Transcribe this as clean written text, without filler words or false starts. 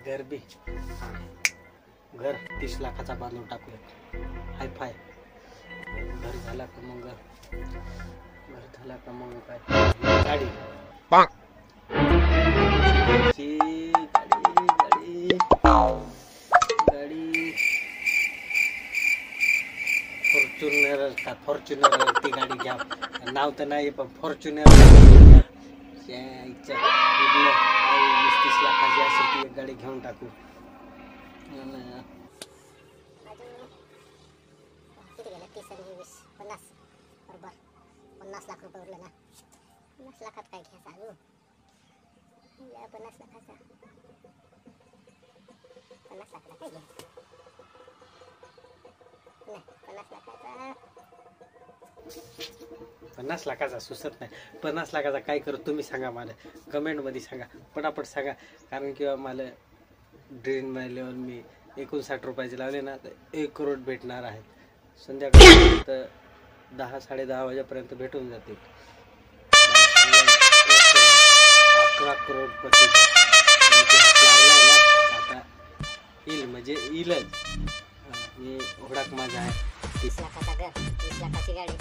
घर बी घर 30 लाखाचा बांधून टाकूया. हाय फाय घर झाला का मग काय गाडी गाडी फॉर्च्युनर ती गाडी घ्या. नाव तर नाही पण फॉर्च्युनर 20-30 लाखाची असेल ती एक गाडी घेऊन टाकू. किती गेलं? 30 आणि 20 50 बरोबर 50 लाख रुपये उरले ना. 50 लाखात काय घ्यायचं अजून? या 50 लाखाचा 50 लाखाला काय घ्यायचं? नाही 50 लाखाचा सुचत नाही. 50 लाखाचा काय करू तुम्ही सांगा, मला कमेंटमध्ये सांगा, पटापट सांगा. कारण की मला ड्रीम लेवल मी 59 रुपयाचे लावले ना तर 1 करोड भेटणार आहेत. संध्याकाळी तर 10-10:30 वाजेपर्यंत भेटून जातील. 11 करोडपती लावलाय ना आता येईल म्हणजे येईलच. हे ओढाक माझा आहे. 30 लाखाचा घर 20 लाखाची गाडी